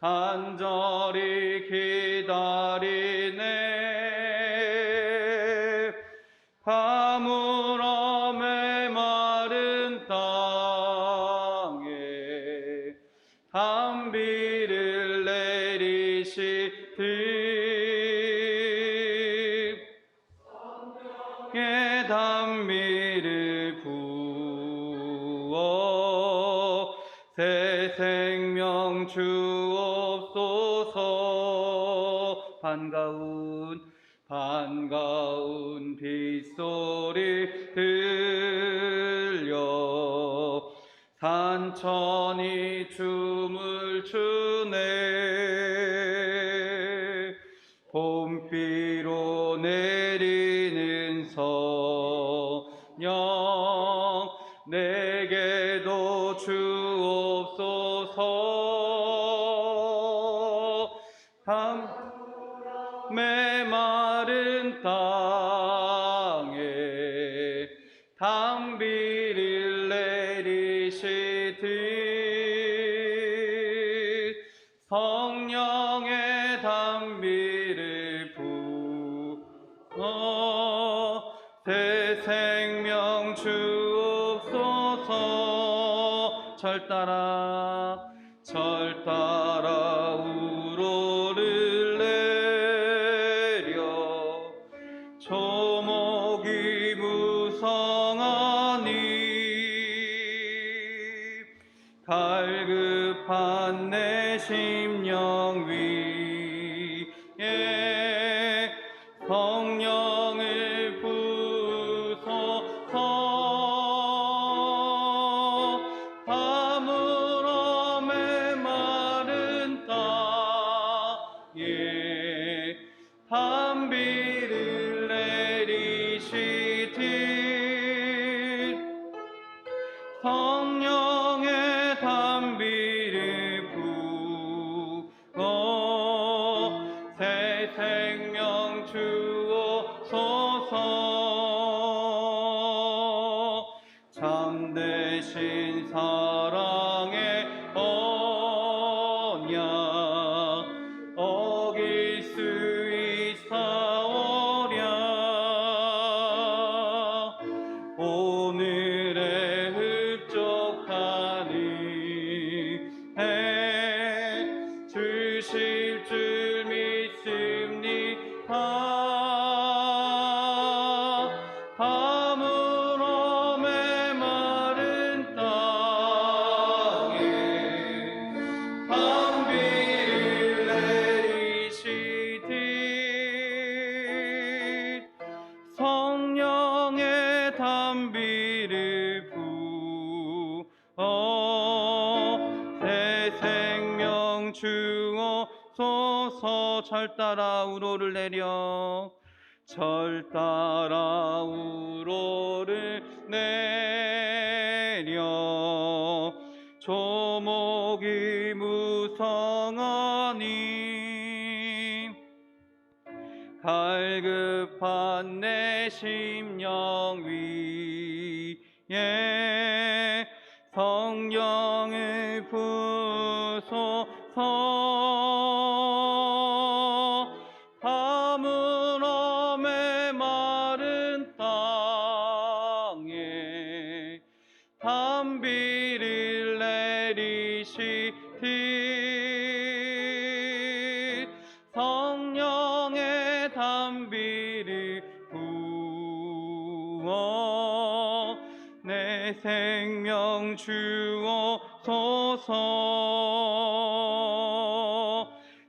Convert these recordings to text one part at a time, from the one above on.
간절히 기다리네. 가물어 메마른 땅에 단비를 내리시듯 성령의 단비를 부어 새 생명 주옵소서. 반가운 빗소리 들려 산천이 춤을 추네. 봄비로 내리는 성령 내게도 주옵소서. 메마른 땅에 단비를 내리시듯 성령의 단비를 부어 새 생명 주옵소서. 절 따라 우로를 내려 조목이 무성하니 갈급한 내 심령 위에 성령을 부소서. 가물어 메마른 땅에 단비를 내리시듯 성령의 단비를 부어 새 생명 주옵소서. 참되신 사랑의 언약 어길 수 있사오랴. 오늘의 흡족한 은혜 주실 줄 믿습니다. 가물어 메마른 땅에 단비를 내리시듯 성령의 단비를 부어 새 생명 주옵소서. 절 따라 우로를 내려 조목이 무성하니 갈급한 내 심령 위에 성령을 부소서. 가물어 메마른 땅에 단비를 내리시듯 성령의 단비를 부어 내 생명 주옵소서.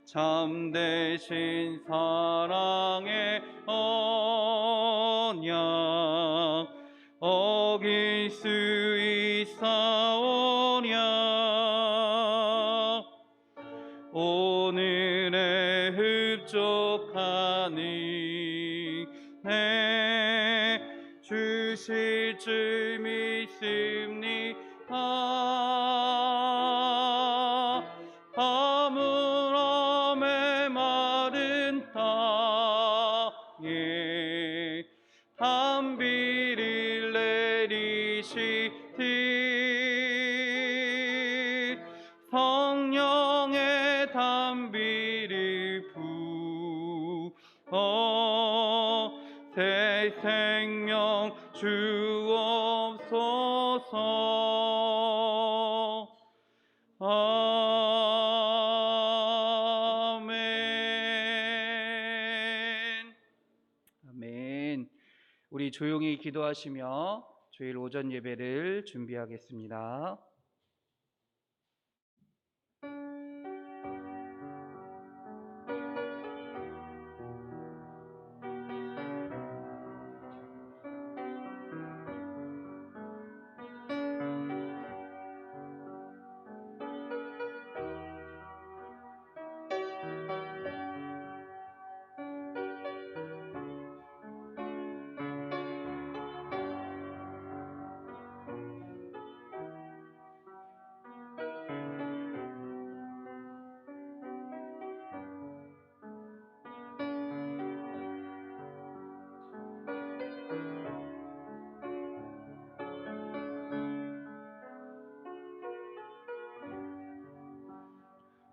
참되신 사랑의 언약 어길 수 있사오랴. 오늘의 흡족한 은혜 주실 줄 믿습니다. 가물어 메마른 땅에 단비를 내리시듯 성령의 선비를 부어 새 생명 주옵소서. 아멘. 아멘. 우리 조용히 기도하시며 주일 오전 예배를 준비하겠습니다.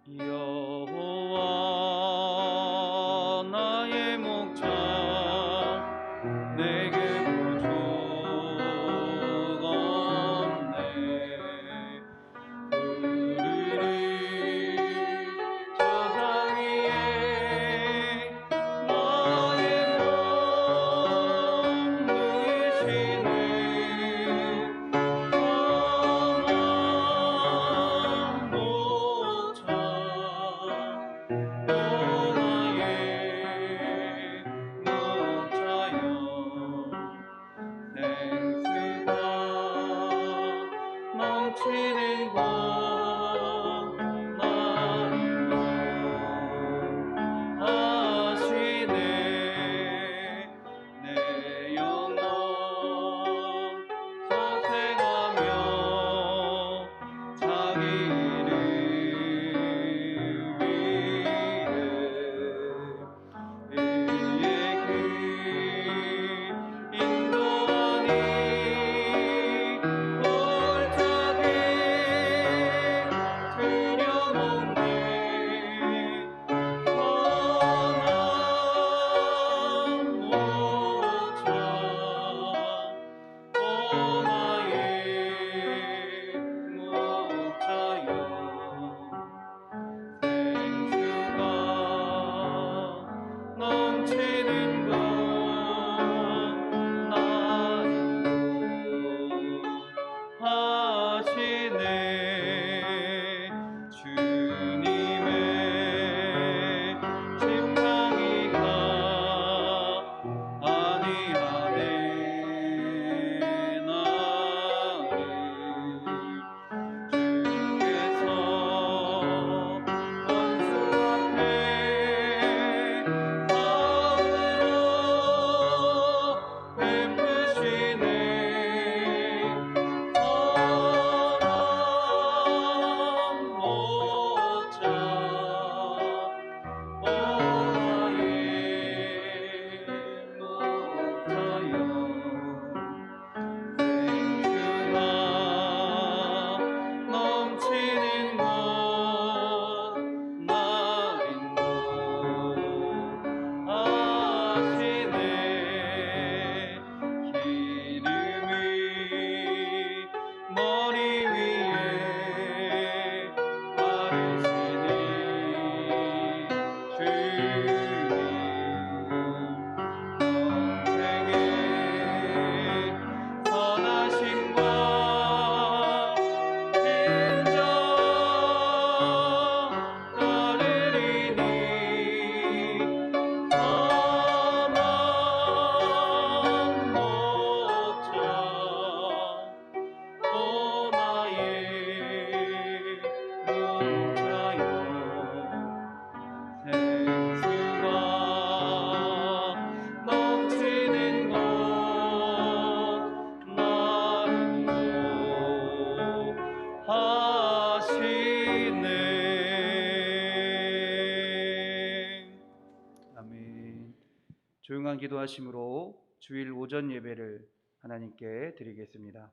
여호와 나의 목자 내게 부족 없네. 푸르른 저장 위에 나의 몸 누이시네. 선한 목자 넘치는 곳 나를 하시네. 내 영혼 소생하며 자기 이름 위에 의의 길 인도하니 옳다게 들여놓네. 선한 목자 오 나의 목자여. 생수가 넘치는 곳 나를 하시네. 주님의 심장이가 아니하네. 나를 주께서 원수 앞에 사흘로 베푸시네. 선한 목자 오 나의 목자여. 생수가 넘치는 곳 나를 인도하시네. 기름을 머리 위에 바르시니 주님 영생의 선하심과 인정 따르리니. 선한 목자 오 나의 목자여. 생수가 넘치는 곳 나를 인도하시네. 아멘. 조용한 기도하심으로 주일 오전 예배를 하나님께 드리겠습니다.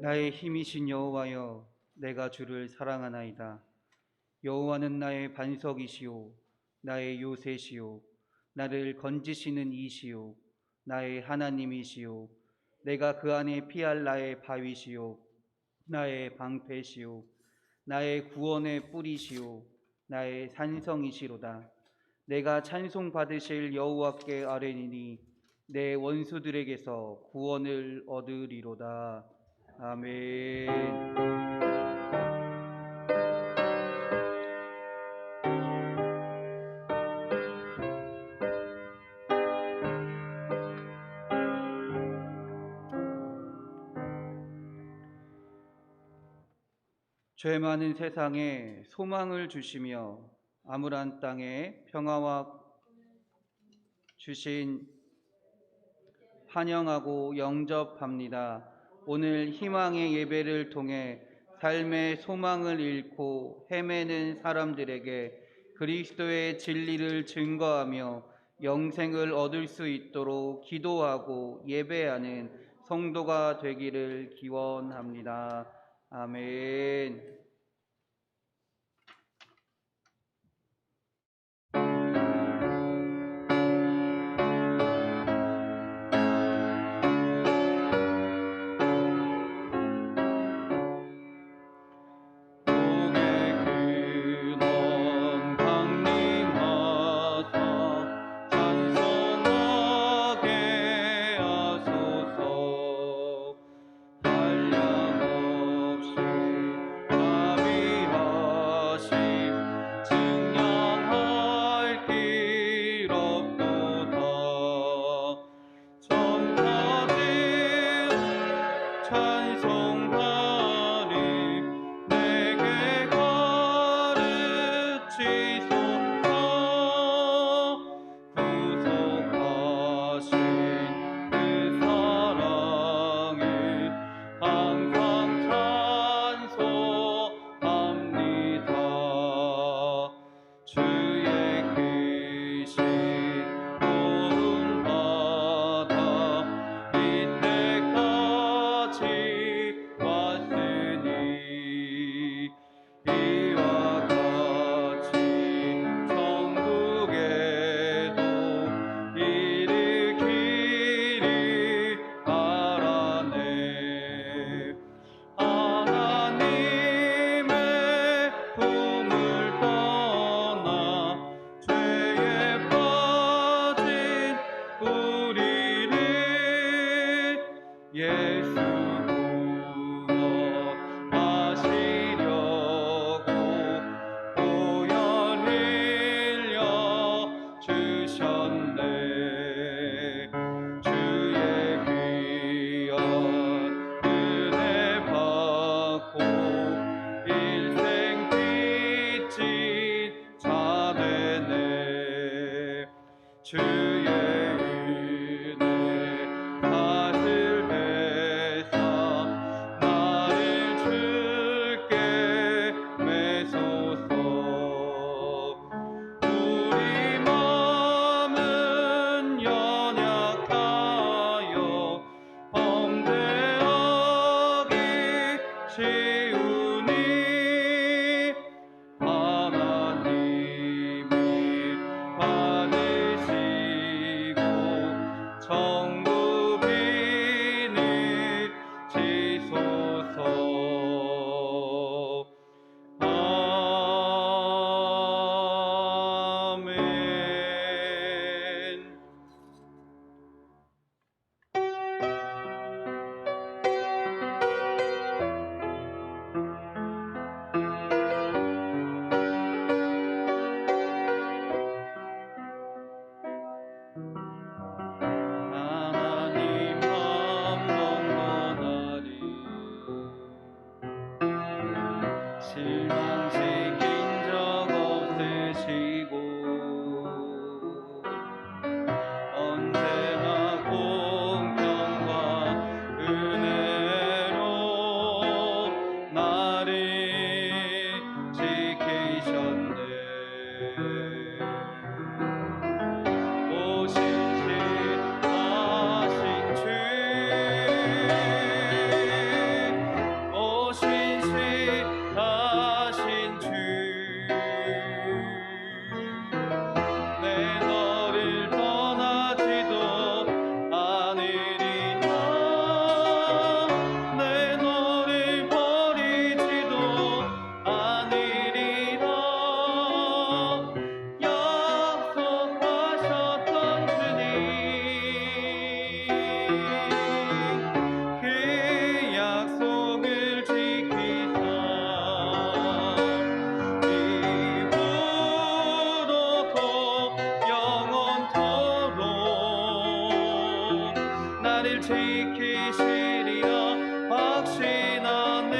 나의 힘이신 여호와여, 내가 주를 사랑하나이다. 여호와는 나의 반석이시오, 나의 요새시오, 나를 건지시는 이시오, 나의 하나님이시오. 내가 그 안에 피할 나의 바위시오, 나의 방패시오, 나의 구원의 뿌리시오, 나의 산성이시로다. 내가 찬송 받으실 여호와께 아뢰니니 내 원수들에게서 구원을 얻으리로다. 아멘. 죄 많은 세상에 소망을 주시며 암울한 땅에 평화와 주신 환영하고 영접합니다. 오늘 희망의 예배를 통해 삶의 소망을 잃고 헤매는 사람들에게 그리스도의 진리를 증거하며 영생을 얻을 수 있도록 기도하고 예배하는 성도가 되기를 기원합니다. 아멘. 지키시리라 확신하네.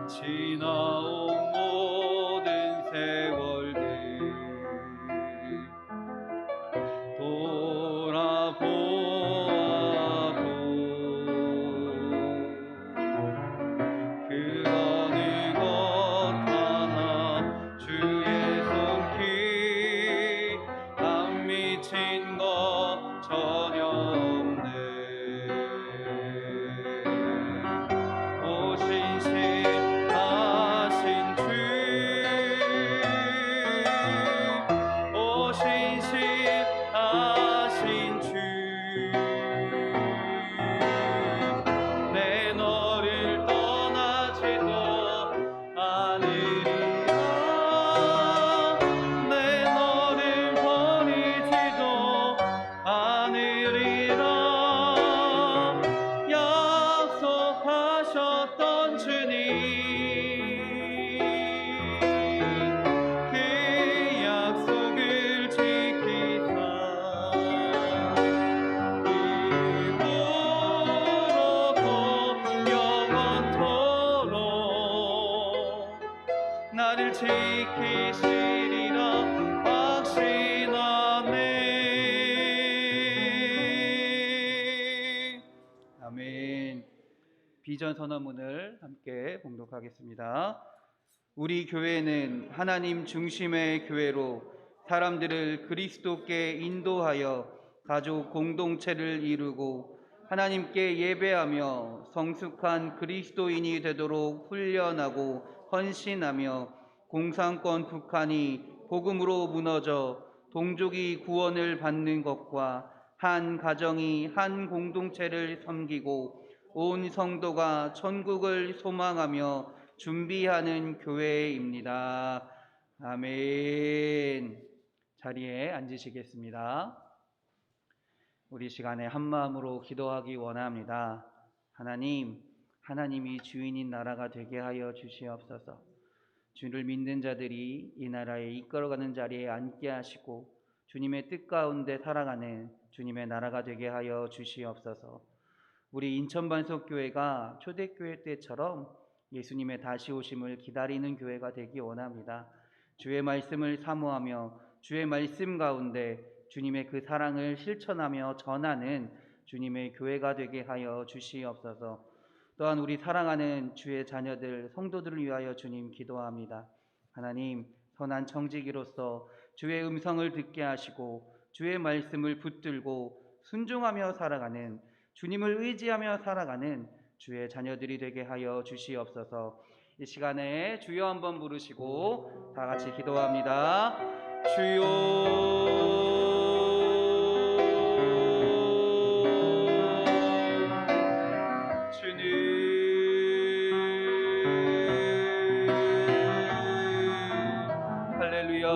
지나온 모든 세월들 돌아보아도 그 어느 것 하나 주의 손길 안 미친 것 전혀 없네. 오신실하신 주, 오신실하신 주, 내 너를 떠나지도 않으리라. 내 너를 버리지도 않으리라. 약속하셨던 주님, 그 약속을 지키사 이후로도 영원토록 나를 지키시리라 확신하네. 아멘. 비전 선언문을 함께 봉독하겠습니다. 우리 교회는 하나님 중심의 교회로 사람들을 그리스도께 인도하여 가족 공동체를 이루고 하나님께 예배하며 성숙한 그리스도인이 되도록 훈련하고 헌신하며 공산권 북한이 복음으로 무너져 동족이 구원을 받는 것과 한 가정이 한 공동체를 섬기고 온 성도가 천국을 소망하며 준비하는 교회입니다. 아멘. 자리에 앉으시겠습니다. 우리 시간에 한마음으로 기도하기 원합니다. 하나님이 주인인 나라가 되게 하여 주시옵소서. 주를 믿는 자들이 이 나라에 이끌어가는 자리에 앉게 하시고 주님의 뜻 가운데 살아가는 주님의 나라가 되게 하여 주시옵소서. 우리 인천반석교회가 초대교회 때처럼 예수님의 다시 오심을 기다리는 교회가 되기 원합니다. 주의 말씀을 사모하며 주의 말씀 가운데 주님의 그 사랑을 실천하며 전하는 주님의 교회가 되게 하여 주시옵소서. 또한 우리 사랑하는 주의 자녀들, 성도들을 위하여 주님 기도합니다. 하나님, 선한 청지기로서 주의 음성을 듣게 하시고 주의 말씀을 붙들고 순종하며 살아가는, 주님을 의지하며 살아가는 주의 자녀들이 되게 하여 주시옵소서. 이 시간에 주여 한번 부르시고 다 같이 기도합니다. 주여, 주님, 할렐루야.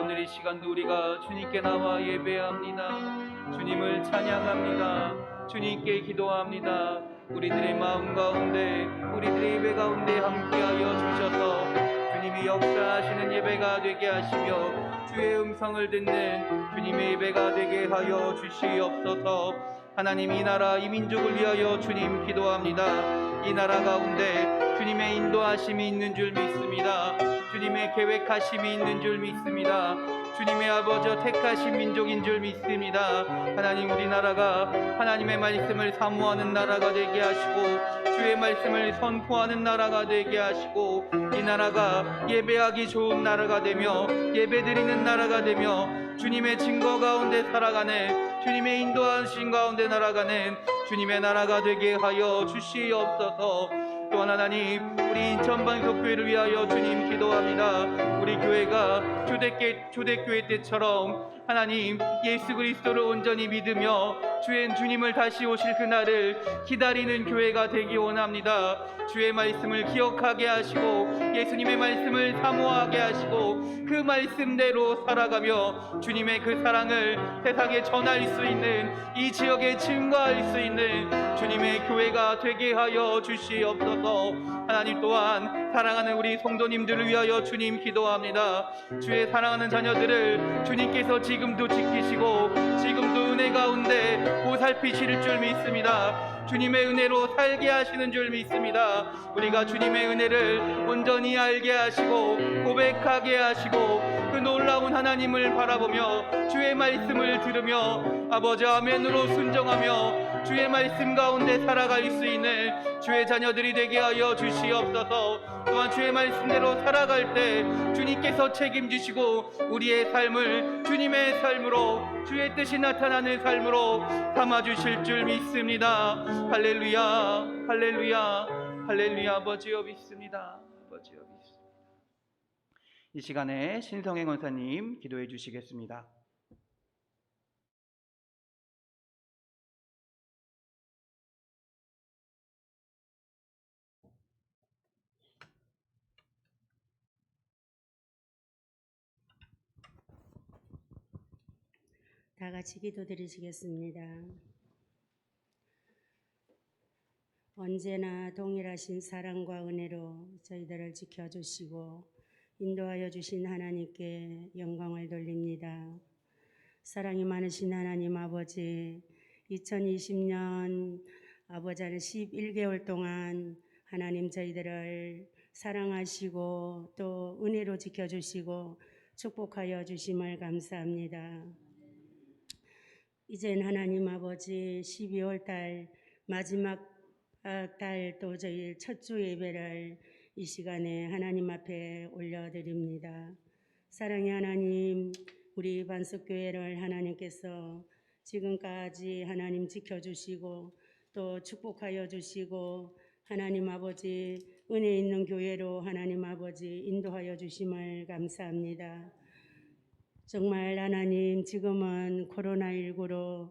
오늘 이 시간도 우리가 주님께 나와 예배합니다. 주님을 찬양합니다. 주님께 기도합니다. 우리들의 마음 가운데, 우리들의 예배 가운데 함께하여 주셔서 주님이 역사하시는 예배가 되게 하시며 주의 음성을 듣는 주님의 예배가 되게 하여 주시옵소서. 하나님, 이 나라, 이 민족을 위하여 주님 기도합니다. 이 나라 가운데 주님의 인도하심이 있는 줄 믿습니다. 주님의 계획하심이 있는 줄 믿습니다. 주님의 아버지 택하신 민족인 줄 믿습니다. 하나님, 우리나라가 하나님의 말씀을 사모하는 나라가 되게 하시고 주의 말씀을 선포하는 나라가 되게 하시고 이 나라가 예배하기 좋은 나라가 되며 예배드리는 나라가 되며 주님의 증거 가운데 살아가는, 주님의 인도하신 가운데 날아가는 주님의 나라가 되게 하여 주시옵소서. 또한 하나님, 우리 인천반석교회를 위하여 주님 기도합니다. 우리 교회가 초대교회 때처럼 하나님 예수 그리스도를 온전히 믿으며 주님을 다시 오실 그날을 기다리는 교회가 되기 원합니다. 주의 말씀을 기억하게 하시고 예수님의 말씀을 사모하게 하시고 그 말씀대로 살아가며 주님의 그 사랑을 세상에 전할 수 있는, 이 지역에 증거할 수 있는 주님의 교회가 되게 하여 주시옵소서. 하나님, 또한 사랑하는 우리 성도님들을 위하여 주님 기도합니다. 주의 사랑하는 자녀들을 주님께서 지금도 지키시고 지금도 은혜 가운데 보살피실 줄 믿습니다. 주님의 은혜로 살게 하시는 줄 믿습니다. 우리가 주님의 은혜를 온전히 알게 하시고 고백하게 하시고 그 놀라운 하나님을 바라보며 주의 말씀을 들으며 아버지 아멘으로 순종하며 주의 말씀 가운데 살아갈 수 있는 주의 자녀들이 되게 하여 주시옵소서. 또한 주의 말씀대로 살아갈 때 주님께서 책임지시고 우리의 삶을 주님의 삶으로 주의 뜻이 나타나는 삶으로 삼아주실 줄 믿습니다. 할렐루야 할렐루야 할렐루야. 아버지여 믿습니다. 아버지여 믿습니다. 이 시간에 신성행 원사님 기도해 주시겠습니다. 다 같이 기도드리시겠습니다. 언제나 동일하신 사랑과 은혜로 저희들을 지켜주시고 인도하여 주신 하나님께 영광을 돌립니다. 사랑이 많으신 하나님 아버지, 2020년 아버지는 11개월 동안 하나님 저희들을 사랑하시고 또 은혜로 지켜주시고 축복하여 주심을 감사합니다. 이젠 하나님 아버지 12월 달 마지막 달 또 저희 첫 주 예배를 이 시간에 하나님 앞에 올려드립니다. 사랑의 하나님, 우리 반석교회를 하나님께서 지금까지 하나님 지켜주시고 또 축복하여 주시고 하나님 아버지 은혜 있는 교회로 하나님 아버지 인도하여 주심을 감사합니다. 정말 하나님 지금은 코로나19로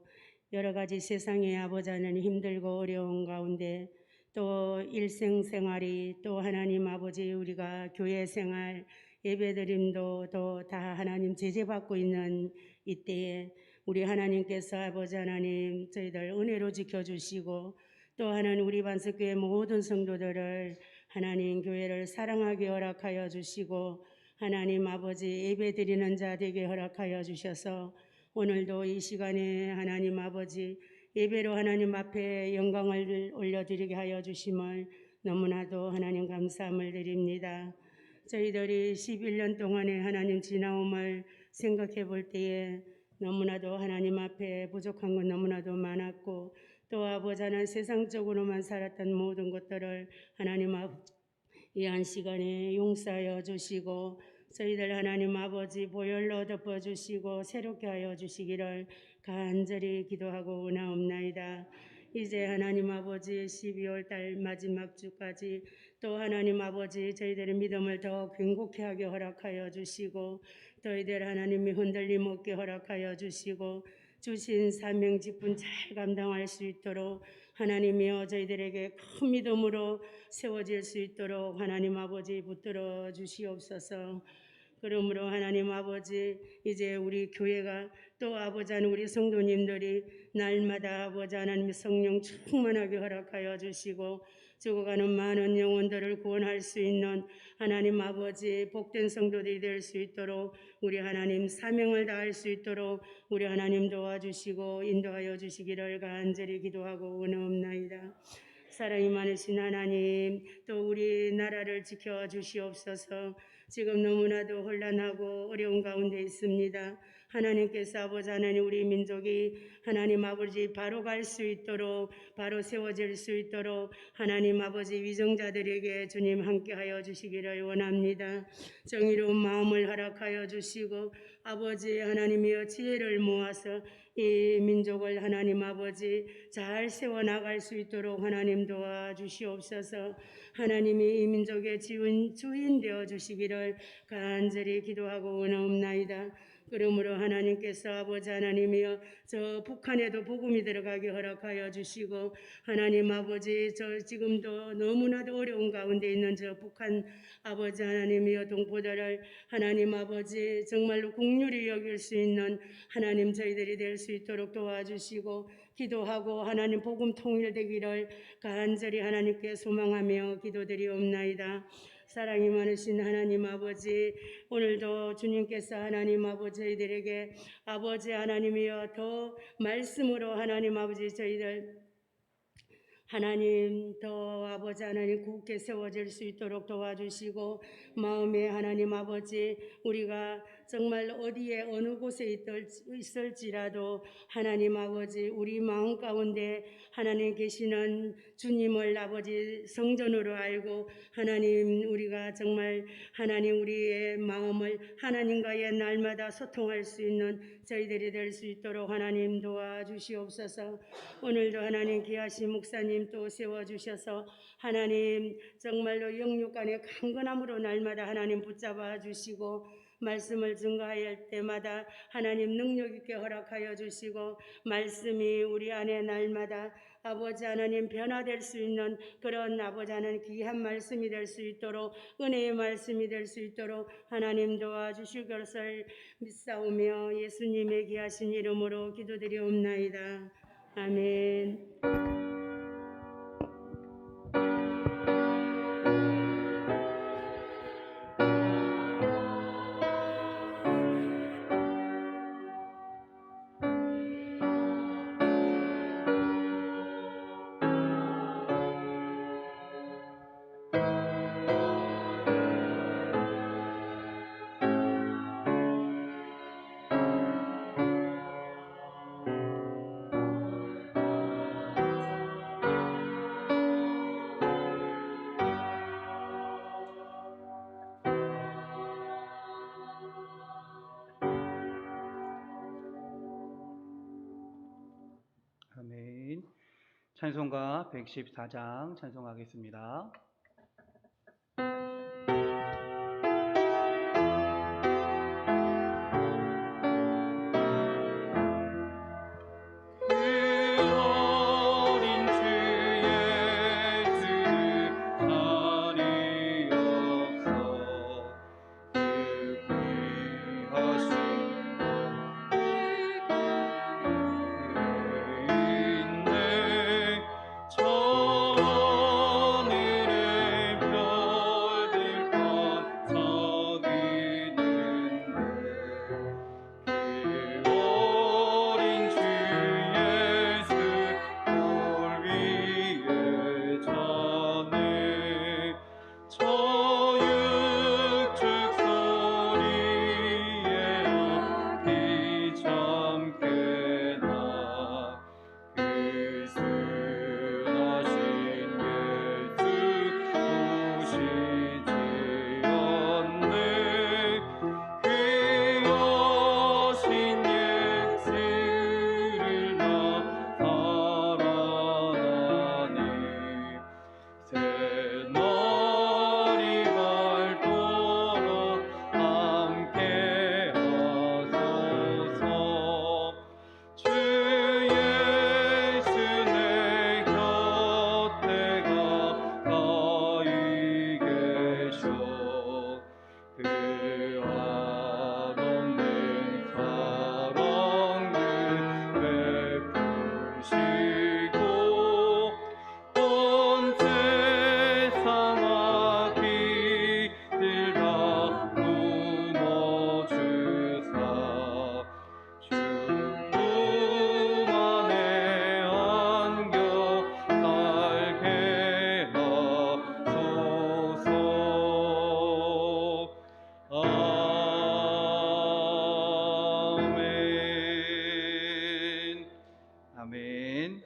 여러 가지 세상의 아버지 하나님 힘들고 어려운 가운데 또 일생생활이 또 하나님 아버지 우리가 교회 생활 예배드림도 또 다 하나님 제재받고 있는 이때에 우리 하나님께서 아버지 하나님 저희들 은혜로 지켜주시고 또 하나님 우리 반석교회 모든 성도들을 하나님 교회를 사랑하게 허락하여 주시고 하나님 아버지 예배드리는 자 되게 허락하여 주셔서 오늘도 이 시간에 하나님 아버지 예배로 하나님 앞에 영광을 올려드리게 하여 주심을 너무나도 하나님 감사함을 드립니다. 저희들이 11년 동안의 하나님 지나옴을 생각해 볼 때에 너무나도 하나님 앞에 부족한 건 너무나도 많았고 또 아버지 하나님 세상적으로만 살았던 모든 것들을 하나님 이 한 시간에 용서하여 주시고 저희들 하나님 아버지 보혈로 덮어주시고 새롭게 하여 주시기를 간절히 기도하고 원하옵나이다. 이제 하나님 아버지 12월 달 마지막 주까지 또 하나님 아버지 저희들의 믿음을 더 견고케 하게 허락하여 주시고 저희들 하나님이 흔들림 없게 허락하여 주시고 주신 사명 직분 잘 감당할 수 있도록 하나님이여 저희들에게 큰 믿음으로 세워질 수 있도록 하나님 아버지 붙들어 주시옵소서. 그러므로 하나님 아버지 이제 우리 교회가 또 아버지 하나님 우리 성도님들이 날마다 아버지 하나님 성령 충만하게 허락하여 주시고 죽어가는 많은 영혼들을 구원할 수 있는 하나님 아버지 복된 성도들이 될 수 있도록 우리 하나님 사명을 다할 수 있도록 우리 하나님 도와주시고 인도하여 주시기를 간절히 기도하고 원하옵나이다. 사랑이 많으신 하나님 또 우리 나라를 지켜주시옵소서. 지금 너무나도 혼란하고 어려운 가운데 있습니다. 하나님께서 아버지 하나님 우리 민족이 하나님 아버지 바로 갈 수 있도록 바로 세워질 수 있도록 하나님 아버지 위정자들에게 주님 함께하여 주시기를 원합니다. 정의로운 마음을 허락하여 주시고 아버지 하나님이여 지혜를 모아서 이 민족을 하나님 아버지 잘 세워나갈 수 있도록 하나님 도와주시옵소서. 하나님이 이 민족의 주인 되어 주시기를 간절히 기도하고 원하옵나이다. 그러므로 하나님께서 아버지 하나님이여 저 북한에도 복음이 들어가게 허락하여 주시고 하나님 아버지 저 지금도 너무나도 어려운 가운데 있는 저 북한 아버지 하나님이여 동포들을 하나님 아버지 정말로 긍휼히 여길 수 있는 하나님 저희들이 될 수 있도록 도와주시고 기도하고 하나님 복음 통일되기를 간절히 하나님께 소망하며 기도드리옵나이다. 사랑이 많으신 하나님 아버지, 오늘도 주님께서 하나님 아버지 저희들에게 아버지 하나님이여 더 말씀으로 하나님 아버지 저희들 하나님 더 아버지 하나님 굳게 세워질 수 있도록 도와주시고, 마음에 하나님 아버지 우리가 정말 어디에 어느 곳에 있을지라도 하나님 아버지 우리 마음 가운데 하나님 계시는 주님을 아버지 성전으로 알고, 하나님 우리가 정말 하나님 우리의 마음을 하나님과의 날마다 소통할 수 있는 저희들이 될 수 있도록 하나님 도와주시옵소서. 오늘도 하나님 귀하신 목사님 또 세워주셔서 하나님 정말로 영육간의 강건함으로 날마다 하나님 붙잡아 주시고, 말씀을 증거할 때마다 하나님 능력 있게 허락하여 주시고, 말씀이 우리 안에 날마다 아버지 하나님 변화될 수 있는 그런 아버지 하나님 귀한 말씀이 될 수 있도록, 은혜의 말씀이 될 수 있도록 하나님 도와주실 것을 믿사오며 예수님의 귀하신 이름으로 기도드리옵나이다. 아멘. 아멘. 찬송가 114장 찬송하겠습니다. 아멘.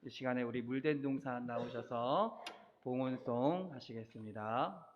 이 시간에 우리 물된 동산 나오셔서 봉헌송 하시겠습니다.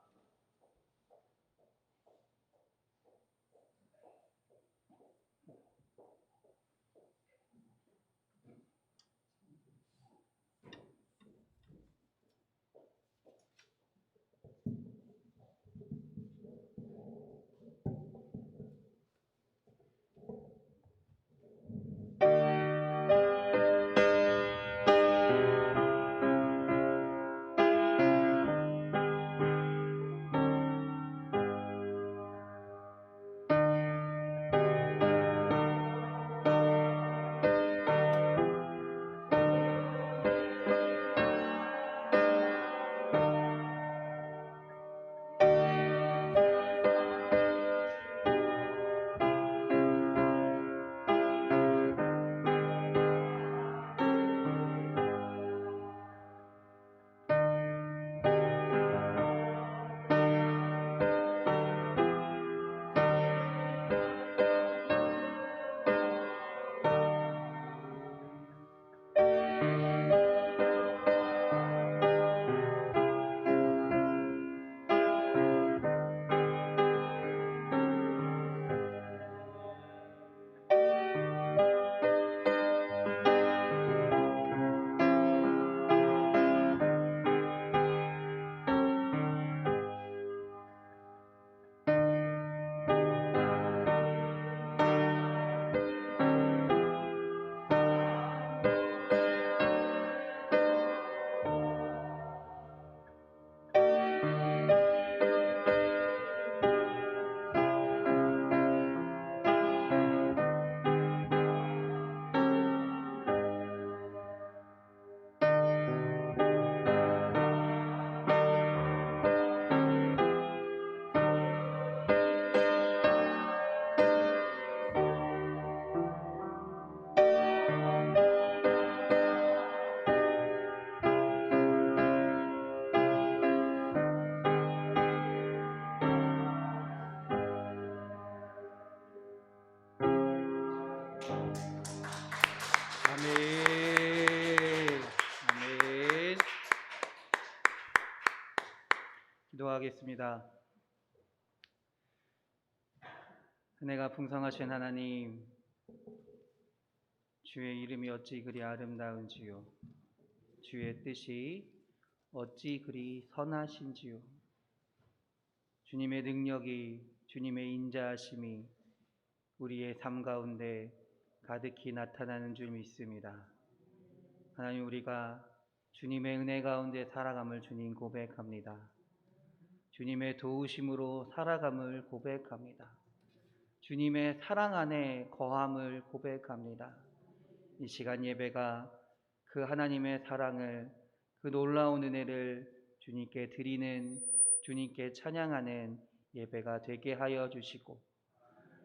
기도하겠습니다. 은혜가 풍성하신 하나님, 주의 이름이 어찌 그리 아름다운지요, 주의 뜻이 어찌 그리 선하신지요, 주님의 능력이, 주님의 인자하심이 우리의 삶 가운데 가득히 나타나는 줄 믿습니다. 하나님, 우리가 주님의 은혜 가운데 살아감을 주님 고백합니다. 주님의 도우심으로 살아감을 고백합니다. 주님의 사랑 안에 거함을 고백합니다. 이 시간 예배가 그 하나님의 사랑을, 그 놀라운 은혜를 주님께 드리는, 주님께 찬양하는 예배가 되게 하여 주시고,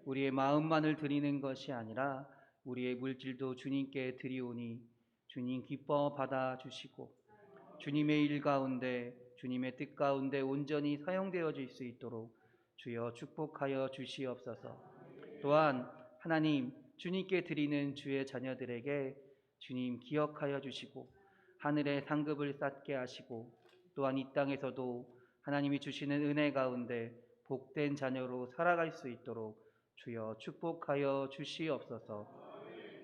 우리의 마음만을 드리는 것이 아니라 우리의 물질도 주님께 드리오니 주님 기뻐 받아 주시고, 주님의 일 가운데, 주님의 뜻 가운데 온전히 사용되어질 수 있도록 주여 축복하여 주시옵소서. 또한 하나님, 주님께 드리는 주의 자녀들에게 주님 기억하여 주시고, 하늘의 상급을 쌓게 하시고, 또한 이 땅에서도 하나님이 주시는 은혜 가운데 복된 자녀로 살아갈 수 있도록 주여 축복하여 주시옵소서.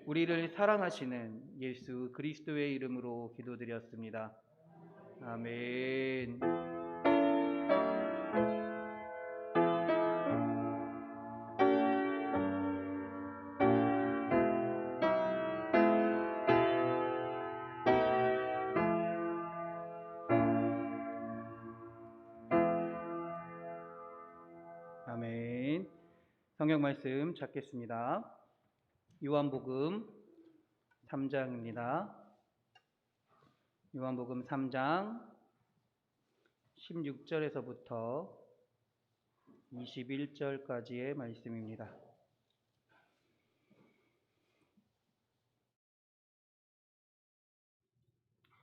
우리를 사랑하시는 예수 그리스도의 이름으로 기도드렸습니다. 아멘. 아멘. 성경 말씀 찾겠습니다. 요한복음 3장입니다. 요한복음 3장 16절에서부터 21절까지의 말씀입니다.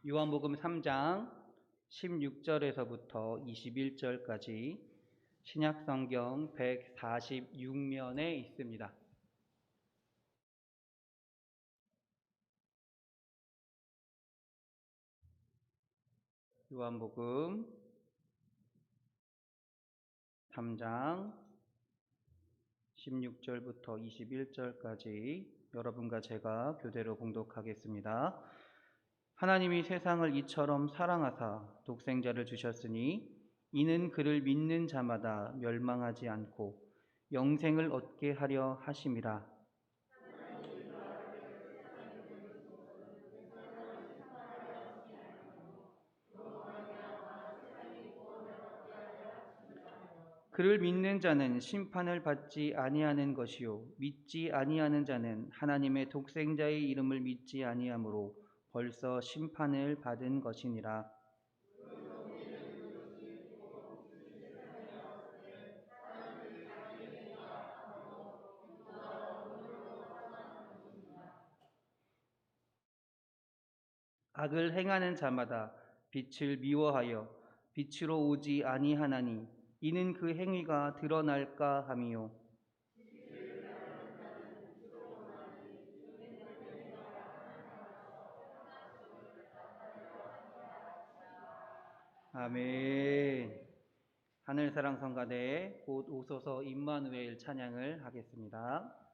요한복음 3장 16절에서부터 21절까지 신약성경 146면에 있습니다. 요한복음 3장 16절부터 21절까지 여러분과 제가 교대로 봉독하겠습니다. 하나님이 세상을 이처럼 사랑하사 독생자를 주셨으니 이는 그를 믿는 자마다 멸망하지 않고 영생을 얻게 하려 하심이라. 그를 믿는 자는 심판을 받지 아니하는 것이요 믿지 아니하는 자는 하나님의 독생자의 이름을 믿지 아니하므로 벌써 심판을 받은 것이니라. 악을 행하는 자마다 빛을 미워하여 빛으로 오지 아니하나니 이는 그 행위가 드러날까 함이요. 아멘. 하늘사랑 성가대 곧 오소서 임마누엘 찬양을 하겠습니다.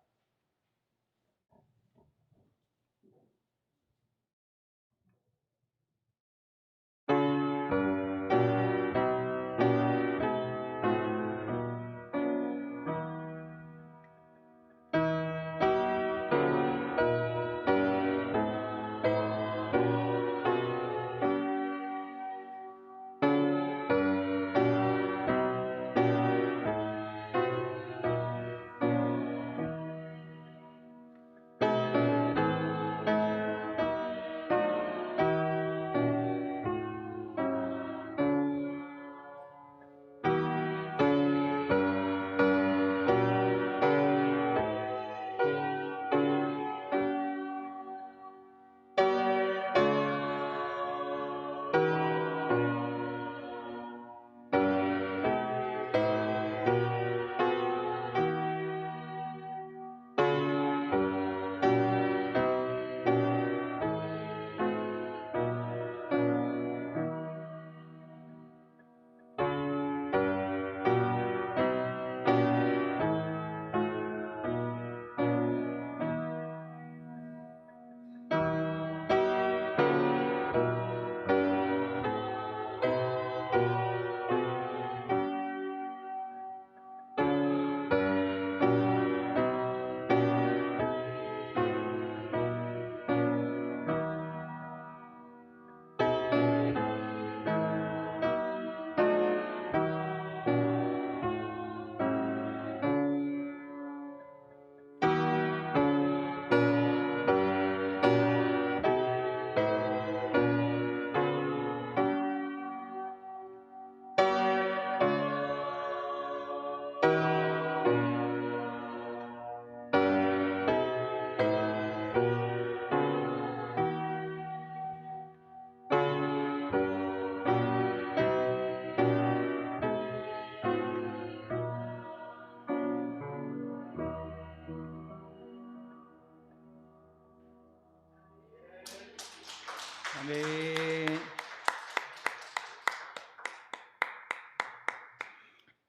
아멘.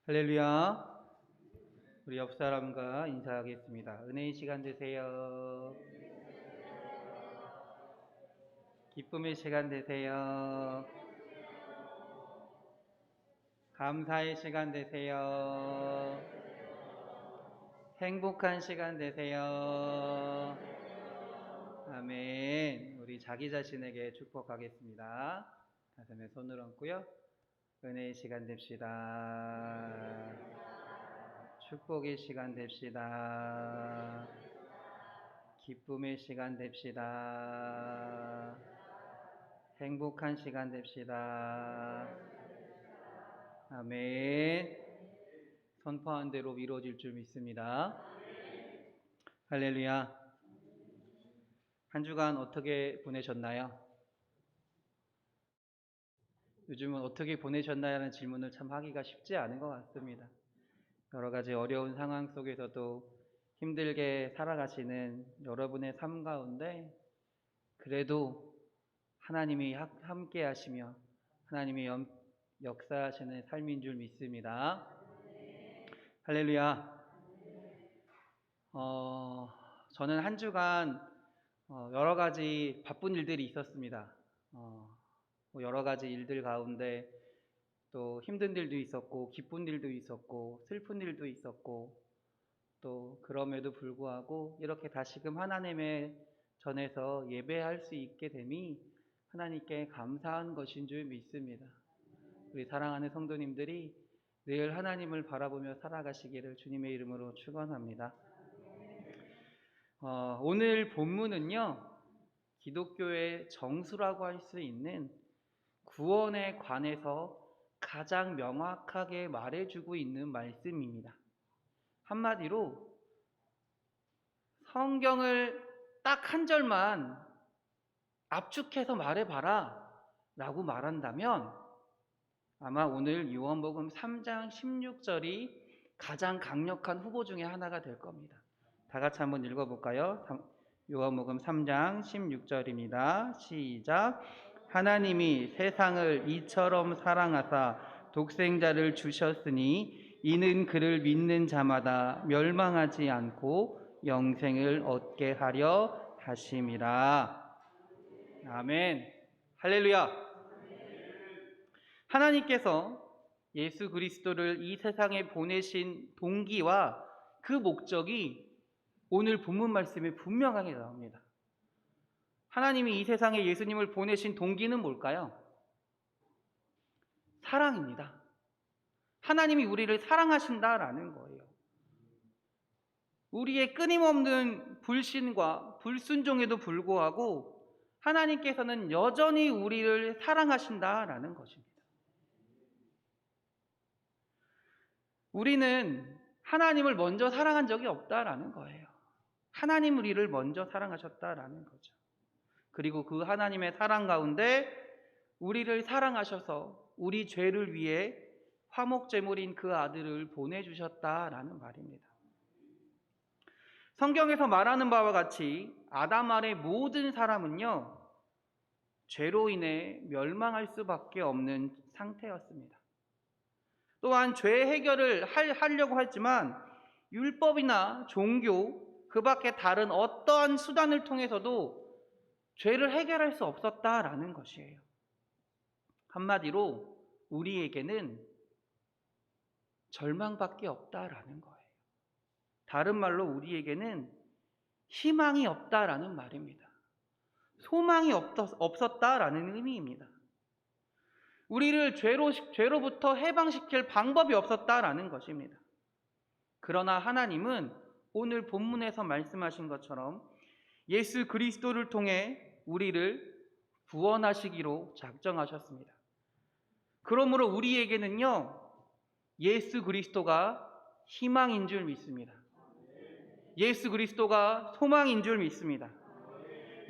할렐루야. 우리 옆 사람과 인사하겠습니다. 은혜의 시간 되세요. 기쁨의 시간 되세요. 감사의 시간 되세요. 행복한 시간 되세요. 아멘. 우리 자기 자신에게 축복하겠습니다. 가슴에 손을 얹고요. 은혜의 시간 됩시다. 축복의 시간 됩시다. 기쁨의 시간 됩시다. 행복한 시간 됩시다. 아멘. 선포한 대로 이루어질 줄 믿습니다. 할렐루야. 한 주간 어떻게 보내셨나요? 요즘은 어떻게 보내셨나요? 라는 질문을 참 하기가 쉽지 않은 것 같습니다. 여러 가지 어려운 상황 속에서도 힘들게 살아가시는 여러분의 삶 가운데 그래도 하나님이 함께 하시며 하나님이 역사하시는 삶인 줄 믿습니다. 할렐루야. 저는 한 주간 여러 가지 바쁜 일들이 있었습니다. 여러 가지 일들 가운데 또 힘든 일도 있었고 기쁜 일도 있었고 슬픈 일도 있었고 또 그럼에도 불구하고 이렇게 다시금 하나님의 전에서 예배할 수 있게 됨이 하나님께 감사한 것인 줄 믿습니다. 우리 사랑하는 성도님들이 늘 하나님을 바라보며 살아가시기를 주님의 이름으로 축원합니다. 오늘 본문은요, 기독교의 정수라고 할 수 있는 구원에 관해서 가장 명확하게 말해주고 있는 말씀입니다. 한마디로 성경을 딱 한 절만 압축해서 말해봐라 라고 말한다면 아마 오늘 요한복음 3장 16절이 가장 강력한 후보 중에 하나가 될 겁니다. 다 같이 한번 읽어볼까요? 요한복음 3장 16절입니다. 시작. 하나님이 세상을 이처럼 사랑하사 독생자를 주셨으니 이는 그를 믿는 자마다 멸망하지 않고 영생을 얻게 하려 하심이라. 아멘. 할렐루야. 하나님께서 예수 그리스도를 이 세상에 보내신 동기와 그 목적이 오늘 본문 말씀에 분명하게 나옵니다. 하나님이 이 세상에 예수님을 보내신 동기는 뭘까요? 사랑입니다. 하나님이 우리를 사랑하신다라는 거예요. 우리의 끊임없는 불신과 불순종에도 불구하고 하나님께서는 여전히 우리를 사랑하신다라는 것입니다. 우리는 하나님을 먼저 사랑한 적이 없다라는 거예요. 하나님 우리를 먼저 사랑하셨다라는 거죠. 그리고 그 하나님의 사랑 가운데 우리를 사랑하셔서 우리 죄를 위해 화목제물인 그 아들을 보내주셨다라는 말입니다. 성경에서 말하는 바와 같이 아담 아래 모든 사람은요, 죄로 인해 멸망할 수밖에 없는 상태였습니다. 또한 죄 해결을 하려고 했지만 율법이나 종교 그 밖에 다른 어떠한 수단을 통해서도 죄를 해결할 수 없었다라는 것이에요. 한마디로 우리에게는 절망밖에 없다라는 거예요. 다른 말로 우리에게는 희망이 없다라는 말입니다. 소망이 없었다라는 의미입니다. 우리를 죄로부터 해방시킬 방법이 없었다라는 것입니다. 그러나 하나님은 오늘 본문에서 말씀하신 것처럼 예수 그리스도를 통해 우리를 구원하시기로 작정하셨습니다. 그러므로 우리에게는요, 예수 그리스도가 희망인 줄 믿습니다. 예수 그리스도가 소망인 줄 믿습니다.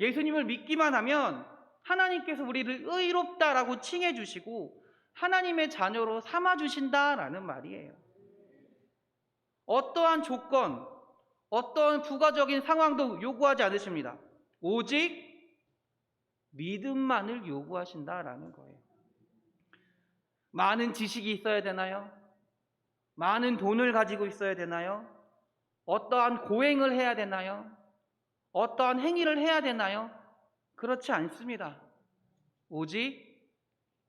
예수님을 믿기만 하면 하나님께서 우리를 의롭다라고 칭해 주시고 하나님의 자녀로 삼아 주신다라는 말이에요. 어떠한 조건, 어떠한 부가적인 상황도 요구하지 않으십니다. 오직 믿음만을 요구하신다라는 거예요. 많은 지식이 있어야 되나요? 많은 돈을 가지고 있어야 되나요? 어떠한 고행을 해야 되나요? 어떠한 행위를 해야 되나요? 그렇지 않습니다. 오직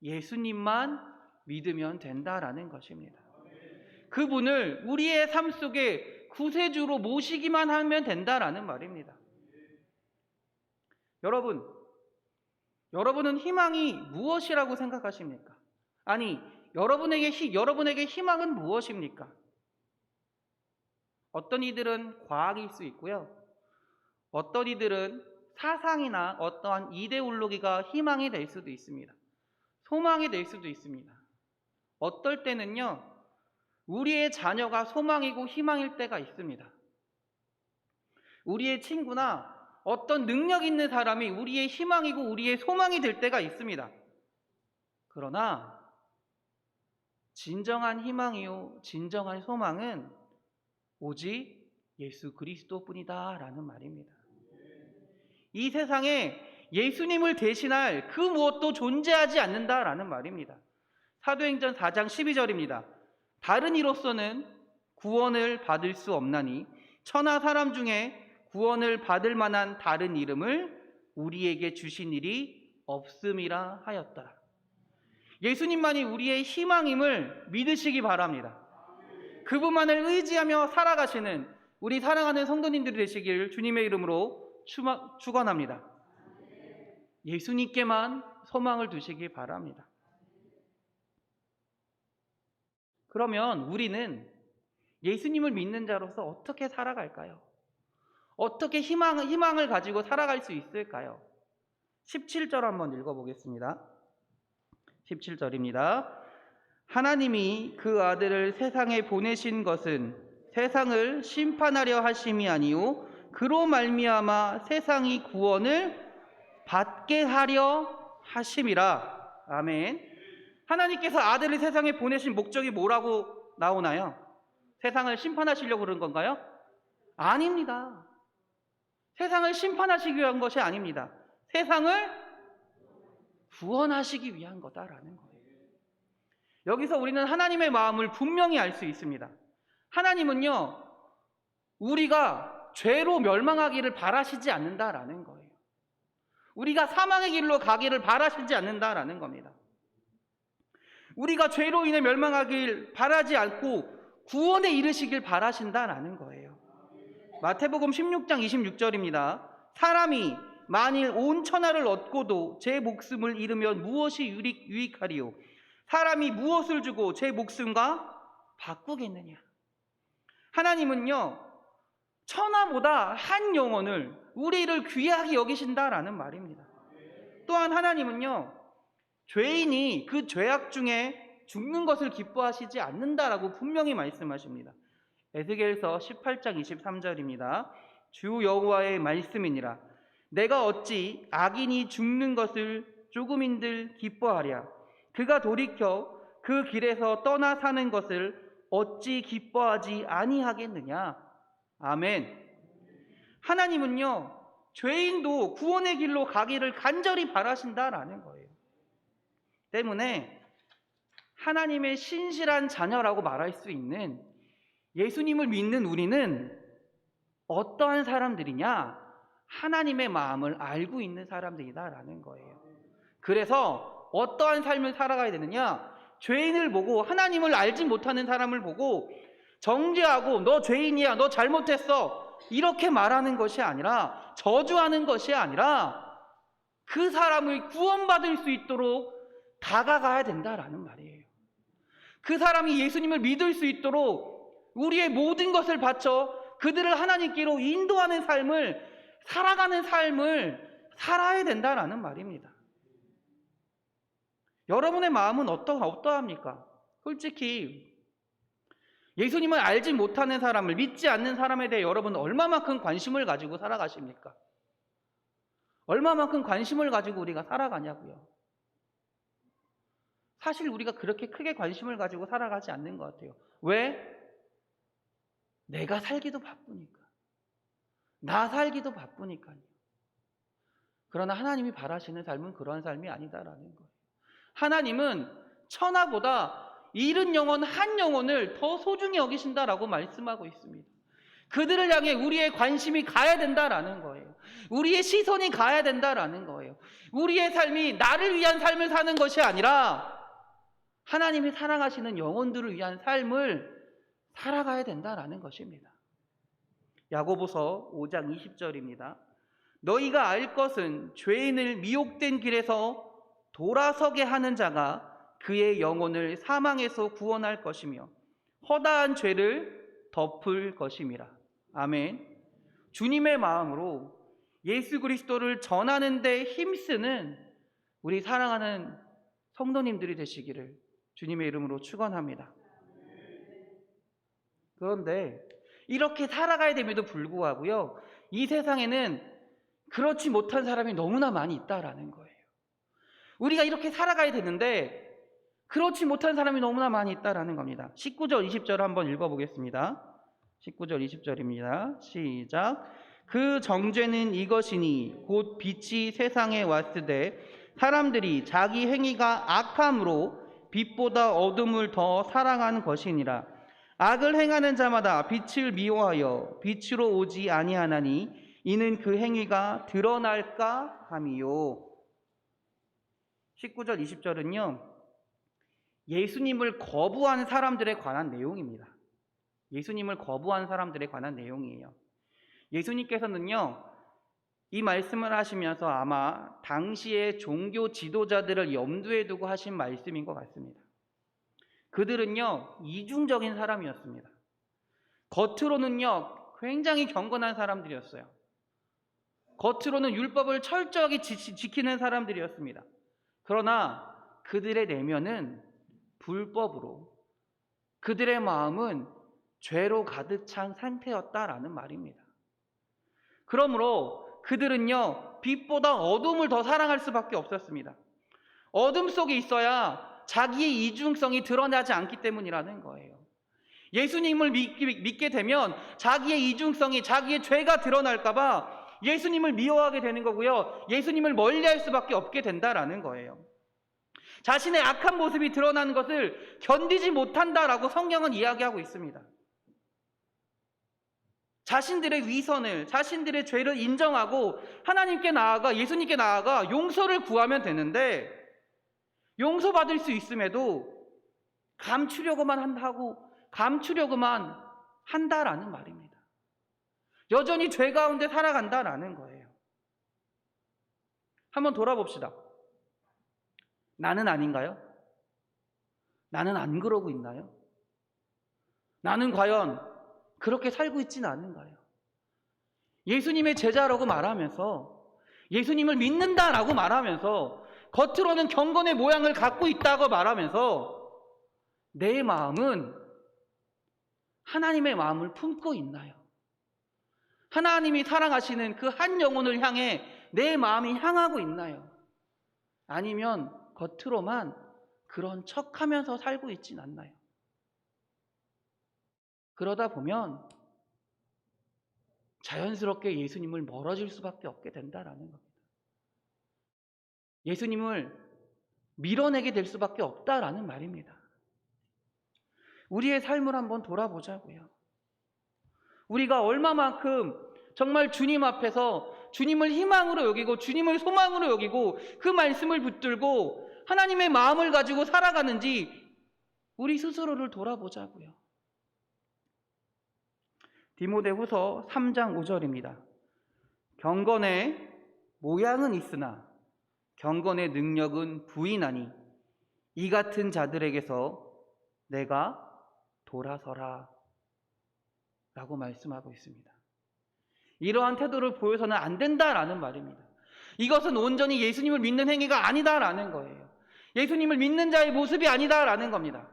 예수님만 믿으면 된다라는 것입니다. 그분을 우리의 삶 속에 구세주로 모시기만 하면 된다라는 말입니다. 여러분은 희망이 무엇이라고 생각하십니까? 아니, 여러분에게 희망은 무엇입니까? 어떤 이들은 과학일 수 있고요. 어떤 이들은 사상이나 어떠한 이데올로기가 희망이 될 수도 있습니다. 소망이 될 수도 있습니다. 어떨 때는요, 우리의 자녀가 소망이고 희망일 때가 있습니다. 우리의 친구나 어떤 능력 있는 사람이 우리의 희망이고 우리의 소망이 될 때가 있습니다. 그러나 진정한 희망이요, 진정한 소망은 오직 예수 그리스도뿐이다라는 말입니다. 이 세상에 예수님을 대신할 그 무엇도 존재하지 않는다라는 말입니다. 사도행전 4장 12절입니다. 다른 이로서는 구원을 받을 수 없나니 천하 사람 중에 구원을 받을 만한 다른 이름을 우리에게 주신 일이 없음이라 하였더라. 예수님만이 우리의 희망임을 믿으시기 바랍니다. 그분만을 의지하며 살아가시는 우리 사랑하는 성도님들이 되시길 주님의 이름으로 축원합니다. 예수님께만 소망을 두시기 바랍니다. 그러면 우리는 예수님을 믿는 자로서 어떻게 살아갈까요? 어떻게 희망을 가지고 살아갈 수 있을까요? 17절 한번 읽어보겠습니다. 17절입니다. 하나님이 그 아들을 세상에 보내신 것은 세상을 심판하려 하심이 아니요 그로 말미암아 세상이 구원을 받게 하려 하심이라. 아멘. 하나님께서 아들을 세상에 보내신 목적이 뭐라고 나오나요? 세상을 심판하시려고 그런 건가요? 아닙니다. 세상을 심판하시기 위한 것이 아닙니다. 세상을 구원하시기 위한 거다라는 거예요. 여기서 우리는 하나님의 마음을 분명히 알 수 있습니다. 하나님은요, 우리가 죄로 멸망하기를 바라시지 않는다라는 거예요. 우리가 사망의 길로 가기를 바라시지 않는다라는 겁니다. 우리가 죄로 인해 멸망하길 바라지 않고 구원에 이르시길 바라신다라는 거예요. 마태복음 16장 26절입니다. 사람이 만일 온 천하를 얻고도 제 목숨을 잃으면 무엇이 유익하리요? 사람이 무엇을 주고 제 목숨과 바꾸겠느냐? 하나님은요, 천하보다 한 영혼을, 우리를 귀하게 여기신다라는 말입니다. 또한 하나님은요, 죄인이 그 죄악 중에 죽는 것을 기뻐하시지 않는다라고 분명히 말씀하십니다. 에스겔서 18장 23절입니다. 주 여호와의 말씀이니라. 내가 어찌 악인이 죽는 것을 조금인들 기뻐하랴. 그가 돌이켜 그 길에서 떠나 사는 것을 어찌 기뻐하지 아니하겠느냐. 아멘. 하나님은요, 죄인도 구원의 길로 가기를 간절히 바라신다라는 거예요. 때문에 하나님의 신실한 자녀라고 말할 수 있는 예수님을 믿는 우리는 어떠한 사람들이냐? 하나님의 마음을 알고 있는 사람들이다라는 거예요. 그래서 어떠한 삶을 살아가야 되느냐? 죄인을 보고, 하나님을 알지 못하는 사람을 보고 정죄하고 너 죄인이야, 너 잘못했어, 이렇게 말하는 것이 아니라, 저주하는 것이 아니라 그 사람을 구원받을 수 있도록 다가가야 된다라는 말이에요. 그 사람이 예수님을 믿을 수 있도록 우리의 모든 것을 바쳐 그들을 하나님께로 인도하는 삶을, 살아가는 삶을 살아야 된다라는 말입니다. 여러분의 마음은 어떠합니까? 솔직히 예수님을 알지 못하는 사람을, 믿지 않는 사람에 대해 여러분은 얼마만큼 관심을 가지고 살아가십니까? 얼마만큼 관심을 가지고 우리가 살아가냐고요. 사실 우리가 그렇게 크게 관심을 가지고 살아가지 않는 것 같아요. 왜? 내가 살기도 바쁘니까. 나 살기도 바쁘니까요. 그러나 하나님이 바라시는 삶은 그러한 삶이 아니다라는 거예요. 하나님은 천하보다 잃은 영혼 한 영혼을 더 소중히 여기신다라고 말씀하고 있습니다. 그들을 향해 우리의 관심이 가야 된다라는 거예요. 우리의 시선이 가야 된다라는 거예요. 우리의 삶이 나를 위한 삶을 사는 것이 아니라 하나님이 사랑하시는 영혼들을 위한 삶을 살아가야 된다라는 것입니다. 야고보서 5장 20절입니다. 너희가 알 것은 죄인을 미혹된 길에서 돌아서게 하는 자가 그의 영혼을 사망에서 구원할 것이며 허다한 죄를 덮을 것임이라. 아멘. 주님의 마음으로 예수 그리스도를 전하는 데 힘쓰는 우리 사랑하는 성도님들이 되시기를 주님의 이름으로 축원합니다. 그런데 이렇게 살아가야 됨에도 불구하고요, 이 세상에는 그렇지 못한 사람이 너무나 많이 있다라는 거예요. 우리가 이렇게 살아가야 되는데 그렇지 못한 사람이 너무나 많이 있다라는 겁니다. 19절 20절 한번 읽어보겠습니다. 19절 20절입니다. 시작. 그 정죄는 이것이니 곧 빛이 세상에 왔으되 사람들이 자기 행위가 악함으로 빛보다 어둠을 더 사랑하는 것이니라. 악을 행하는 자마다 빛을 미워하여 빛으로 오지 아니하나니 이는 그 행위가 드러날까 함이요. 19절 20절은요, 예수님을 거부하는 사람들에 관한 내용입니다. 예수님을 거부하는 사람들에 관한 내용이에요. 예수님께서는요, 이 말씀을 하시면서 아마 당시의 종교 지도자들을 염두에 두고 하신 말씀인 것 같습니다. 그들은요, 이중적인 사람이었습니다. 겉으로는요, 굉장히 경건한 사람들이었어요. 겉으로는 율법을 철저하게 지키는 사람들이었습니다. 그러나 그들의 내면은 불법으로, 그들의 마음은 죄로 가득 찬 상태였다라는 말입니다. 그러므로 그들은요, 빛보다 어둠을 더 사랑할 수밖에 없었습니다. 어둠 속에 있어야 자기의 이중성이 드러나지 않기 때문이라는 거예요. 예수님을 믿게 되면 자기의 이중성이, 자기의 죄가 드러날까봐 예수님을 미워하게 되는 거고요, 예수님을 멀리할 수밖에 없게 된다라는 거예요. 자신의 악한 모습이 드러나는 것을 견디지 못한다라고 성경은 이야기하고 있습니다. 자신들의 위선을, 자신들의 죄를 인정하고 하나님께 나아가, 예수님께 나아가 용서를 구하면 되는데, 용서받을 수 있음에도 감추려고만 한다라는 말입니다. 여전히 죄 가운데 살아간다라는 거예요. 한번 돌아봅시다. 나는 아닌가요? 나는 안 그러고 있나요? 나는 과연 그렇게 살고 있지는 않은가요? 예수님의 제자라고 말하면서, 예수님을 믿는다라고 말하면서, 겉으로는 경건의 모양을 갖고 있다고 말하면서 내 마음은 하나님의 마음을 품고 있나요? 하나님이 사랑하시는 그 한 영혼을 향해 내 마음이 향하고 있나요? 아니면 겉으로만 그런 척하면서 살고 있진 않나요? 그러다 보면 자연스럽게 예수님을 멀어질 수밖에 없게 된다라는 겁니다. 예수님을 밀어내게 될 수밖에 없다라는 말입니다. 우리의 삶을 한번 돌아보자고요. 우리가 얼마만큼 정말 주님 앞에서 주님을 희망으로 여기고 주님을 소망으로 여기고 그 말씀을 붙들고 하나님의 마음을 가지고 살아가는지 우리 스스로를 돌아보자고요. 디모데후서 3장 5절입니다. 경건의 모양은 있으나 경건의 능력은 부인하니 이 같은 자들에게서 내가 돌아서라 라고 말씀하고 있습니다. 이러한 태도를 보여서는 안 된다라는 말입니다. 이것은 온전히 예수님을 믿는 행위가 아니다라는 거예요. 예수님을 믿는 자의 모습이 아니다라는 겁니다.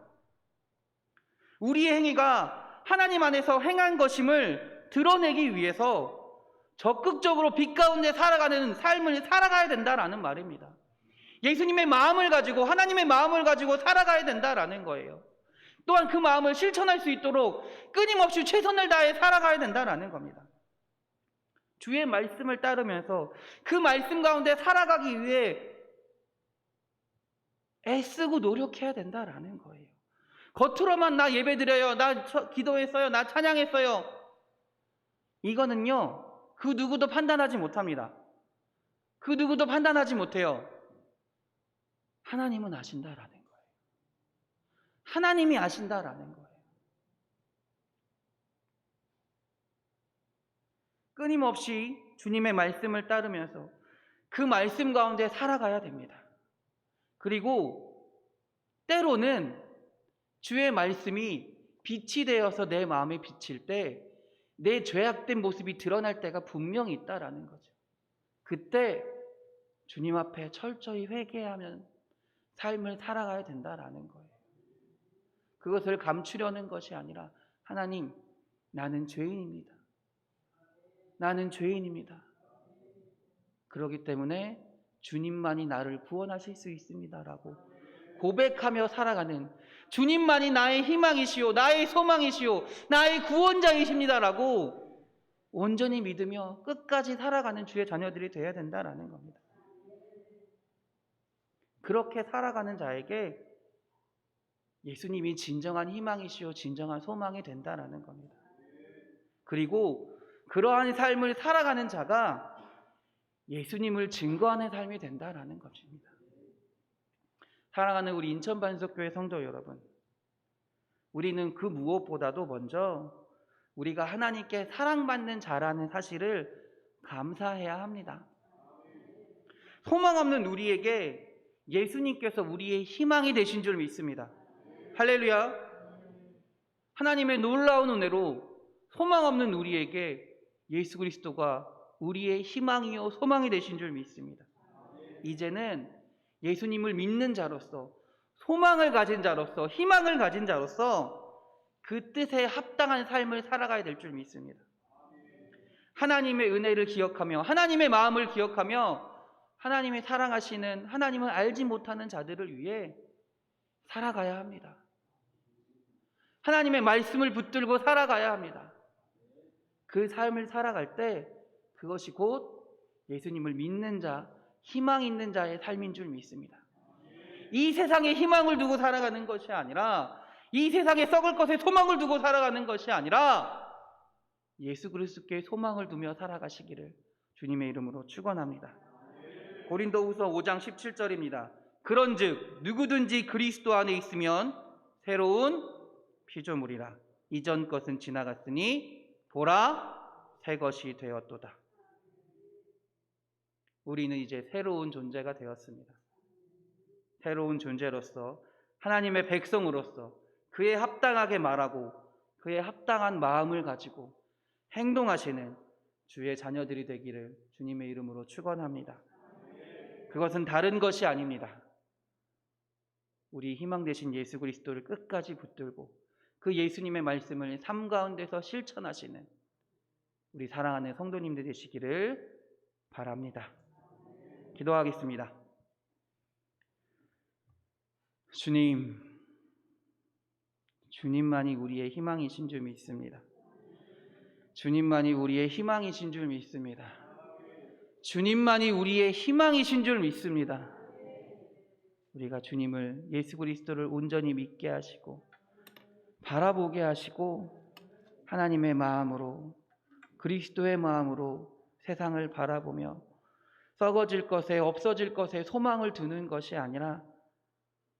우리의 행위가 하나님 안에서 행한 것임을 드러내기 위해서 적극적으로 빛 가운데 살아가는 삶을 살아가야 된다라는 말입니다. 예수님의 마음을 가지고, 하나님의 마음을 가지고 살아가야 된다라는 거예요. 또한 그 마음을 실천할 수 있도록 끊임없이 최선을 다해 살아가야 된다라는 겁니다. 주의 말씀을 따르면서 그 말씀 가운데 살아가기 위해 애쓰고 노력해야 된다라는 거예요. 겉으로만 나 예배드려요, 나 기도했어요, 나 찬양했어요, 이거는요 그 누구도 판단하지 못합니다. 그 누구도 판단하지 못해요. 하나님은 아신다라는 거예요. 하나님이 아신다라는 거예요. 끊임없이 주님의 말씀을 따르면서 그 말씀 가운데 살아가야 됩니다. 그리고 때로는 주의 말씀이 빛이 되어서 내 마음에 비칠 때 내 죄악된 모습이 드러날 때가 분명히 있다라는 거죠. 그때 주님 앞에 철저히 회개하면 삶을 살아가야 된다라는 거예요. 그것을 감추려는 것이 아니라 하나님, 나는 죄인입니다. 나는 죄인입니다. 그렇기 때문에 주님만이 나를 구원하실 수 있습니다라고 고백하며 살아가는, 주님만이 나의 희망이시오, 나의 소망이시오, 나의 구원자이십니다라고 온전히 믿으며 끝까지 살아가는 주의 자녀들이 되어야 된다라는 겁니다. 그렇게 살아가는 자에게 예수님이 진정한 희망이시오, 진정한 소망이 된다라는 겁니다. 그리고 그러한 삶을 살아가는 자가 예수님을 증거하는 삶이 된다라는 것입니다. 사랑하는 우리 인천반석교회 성도 여러분, 우리는 그 무엇보다도 먼저 우리가 하나님께 사랑받는 자라는 사실을 감사해야 합니다. 소망 없는 우리에게 예수님께서 우리의 희망이 되신 줄 믿습니다. 할렐루야. 하나님의 놀라운 은혜로 소망 없는 우리에게 예수 그리스도가 우리의 희망이요 소망이 되신 줄 믿습니다. 이제는 예수님을 믿는 자로서, 소망을 가진 자로서, 희망을 가진 자로서 그 뜻에 합당한 삶을 살아가야 될 줄 믿습니다. 하나님의 은혜를 기억하며 하나님의 마음을 기억하며 하나님의 사랑하시는, 하나님을 알지 못하는 자들을 위해 살아가야 합니다. 하나님의 말씀을 붙들고 살아가야 합니다. 그 삶을 살아갈 때 그것이 곧 예수님을 믿는 자, 희망 있는 자의 삶인 줄 믿습니다. 이 세상에 희망을 두고 살아가는 것이 아니라, 이 세상에 썩을 것에 소망을 두고 살아가는 것이 아니라 예수 그리스도께 소망을 두며 살아가시기를 주님의 이름으로 축원합니다. 고린도후서 5장 17절입니다. 그런즉 누구든지 그리스도 안에 있으면 새로운 피조물이라. 이전 것은 지나갔으니 보라 새 것이 되었도다. 우리는 이제 새로운 존재가 되었습니다. 새로운 존재로서, 하나님의 백성으로서 그에 합당하게 말하고 그에 합당한 마음을 가지고 행동하시는 주의 자녀들이 되기를 주님의 이름으로 축원합니다. 그것은 다른 것이 아닙니다. 우리 희망 되신 예수 그리스도를 끝까지 붙들고 그 예수님의 말씀을 삶 가운데서 실천하시는 우리 사랑하는 성도님들 되시기를 바랍니다. 기도하겠습니다. 주님만이 우리의 희망이신 줄 믿습니다. 주님만이 우리의 희망이신 줄 믿습니다. 주님만이 우리의 희망이신 줄 믿습니다. 우리가 주님을, 예수 그리스도를 온전히 믿게 하시고 바라보게 하시고 하나님의 마음으로, 그리스도의 마음으로 세상을 바라보며 썩어질 것에, 없어질 것에 소망을 두는 것이 아니라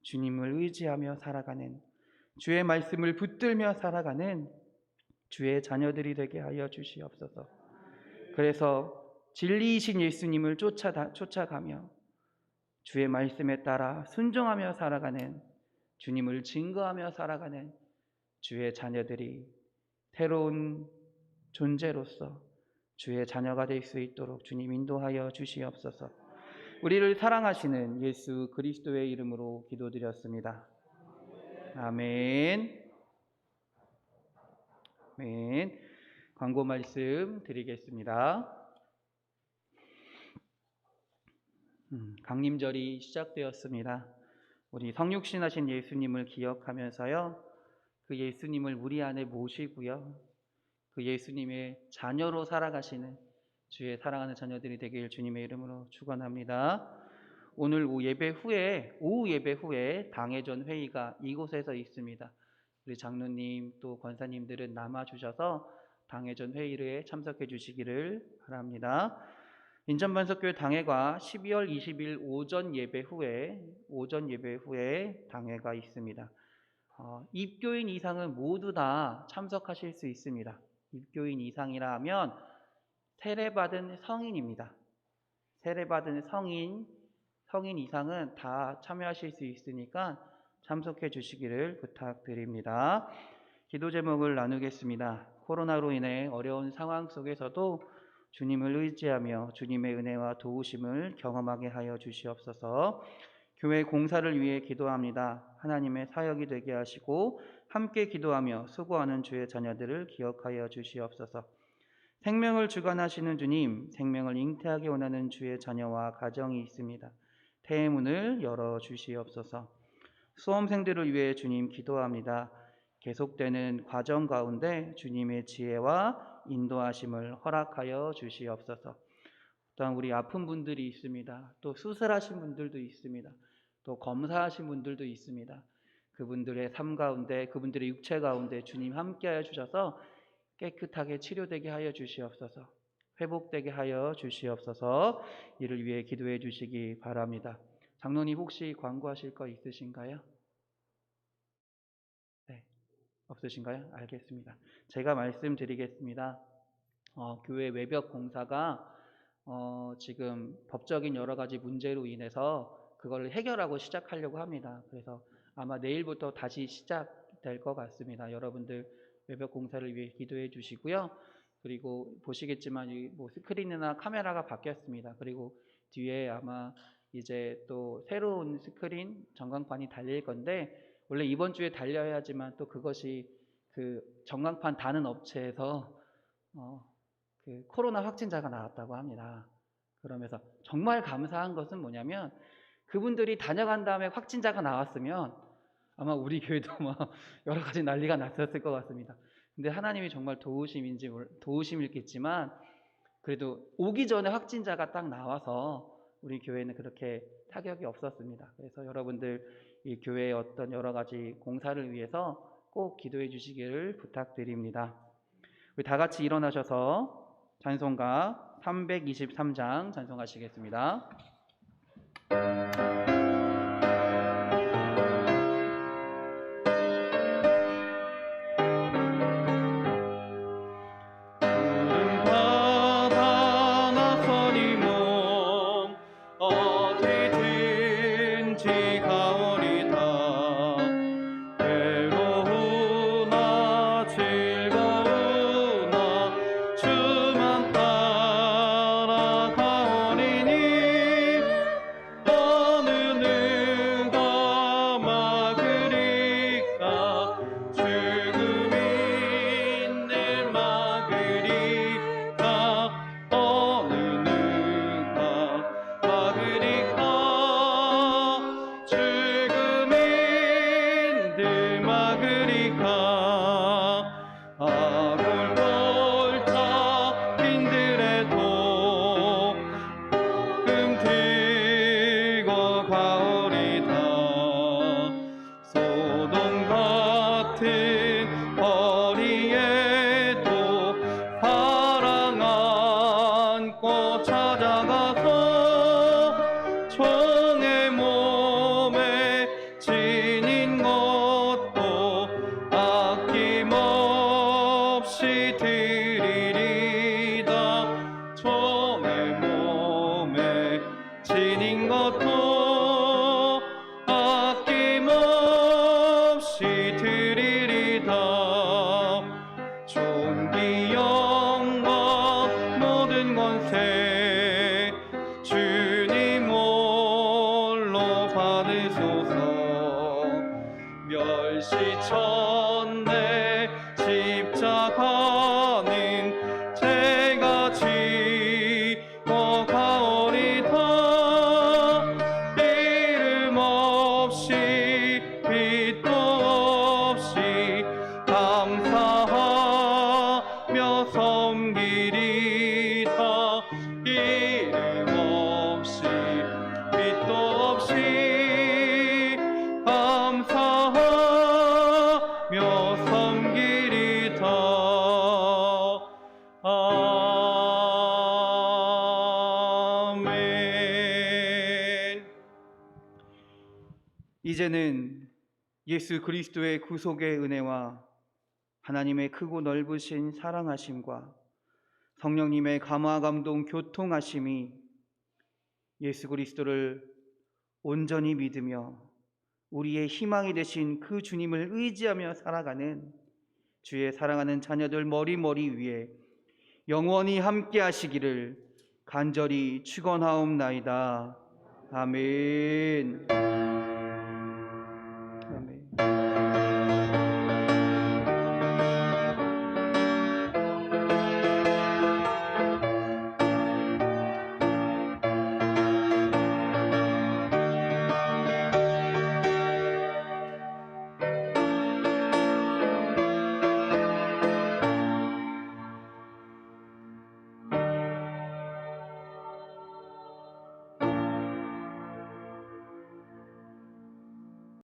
주님을 의지하며 살아가는, 주의 말씀을 붙들며 살아가는 주의 자녀들이 되게 하여 주시옵소서. 그래서 진리이신 예수님을 쫓아가며 주의 말씀에 따라 순종하며 살아가는, 주님을 증거하며 살아가는 주의 자녀들이 새로운 존재로서 주의 자녀가 될 수 있도록 주님 인도하여 주시옵소서. 우리를 사랑하시는 예수 그리스도의 이름으로 기도드렸습니다. 아멘. 아멘. 광고 말씀 드리겠습니다. 강림절이 시작되었습니다. 우리 성육신하신 예수님을 기억하면서요, 그 예수님을 우리 안에 모시고요, 그 예수님의 자녀로 살아가시는 주의 사랑하는 자녀들이 되길 주님의 이름으로 축원합니다. 오늘 오후 예배 후에 당회전 회의가 이곳에서 있습니다. 우리 장로님 또 권사님들은 남아주셔서 당회전 회의에 참석해 주시기를 바랍니다. 인천반석교회 당회가 12월 20일 오전 예배 후에 당회가 있습니다. 입교인 이상은 모두 다 참석하실 수 있습니다. 입교인 이상이라 하면 세례받은 성인입니다. 세례받은 성인 이상은 다 참여하실 수 있으니까 참석해 주시기를 부탁드립니다. 기도 제목을 나누겠습니다. 코로나로 인해 어려운 상황 속에서도 주님을 의지하며 주님의 은혜와 도우심을 경험하게 하여 주시옵소서. 교회 공사를 위해 기도합니다. 하나님의 사역이 되게 하시고 함께 기도하며 수고하는 주의 자녀들을 기억하여 주시옵소서. 생명을 주관하시는 주님, 생명을 잉태하기 원하는 주의 자녀와 가정이 있습니다. 태문을 열어 주시옵소서. 수험생들을 위해 주님 기도합니다. 계속되는 과정 가운데 주님의 지혜와 인도하심을 허락하여 주시옵소서. 또한 우리 아픈 분들이 있습니다. 또 수술하신 분들도 있습니다. 또 검사하신 분들도 있습니다. 그분들의 삶 가운데, 그분들의 육체 가운데 주님 함께하여 주셔서 깨끗하게 치료되게 하여 주시옵소서. 회복되게 하여 주시옵소서. 이를 위해 기도해 주시기 바랍니다. 장로님 혹시 광고하실 거 있으신가요? 네, 없으신가요? 알겠습니다. 제가 말씀드리겠습니다. 교회 외벽 공사가 지금 법적인 여러 가지 문제로 인해서 그걸 해결하고 시작하려고 합니다. 그래서 아마 내일부터 다시 시작될 것 같습니다. 여러분들 외벽 공사를 위해 기도해 주시고요. 그리고 보시겠지만 스크린이나 카메라가 바뀌었습니다. 그리고 뒤에 아마 이제 또 새로운 스크린 전광판이 달릴 건데, 원래 이번 주에 달려야지만 또 그것이 그 전광판 다는 업체에서 그 코로나 확진자가 나왔다고 합니다. 그러면서 정말 감사한 것은 뭐냐면, 그분들이 다녀간 다음에 확진자가 나왔으면 아마 우리 교회도 여러 가지 난리가 났었을 것 같습니다. 근데 하나님이 정말 도우심이겠지만 그래도 오기 전에 확진자가 딱 나와서 우리 교회는 그렇게 타격이 없었습니다. 그래서 여러분들 이 교회의 어떤 여러 가지 공사를 위해서 꼭 기도해 주시기를 부탁드립니다. 우리 다 같이 일어나셔서 찬송가 323장 찬송하시겠습니다. 멸시천대 십자가는 제가 지고 가오리다. 이름 없이 빛도 없이 감사하며 섬기리다. 이제는 예수 그리스도의 구속의 은혜와 하나님의 크고 넓으신 사랑하심과 성령님의 감화 감동 교통하심이 예수 그리스도를 온전히 믿으며 우리의 희망이 되신 그 주님을 의지하며 살아가는 주의 사랑하는 자녀들 머리 위에 영원히 함께 하시기를 간절히 축원하옵나이다. 아멘.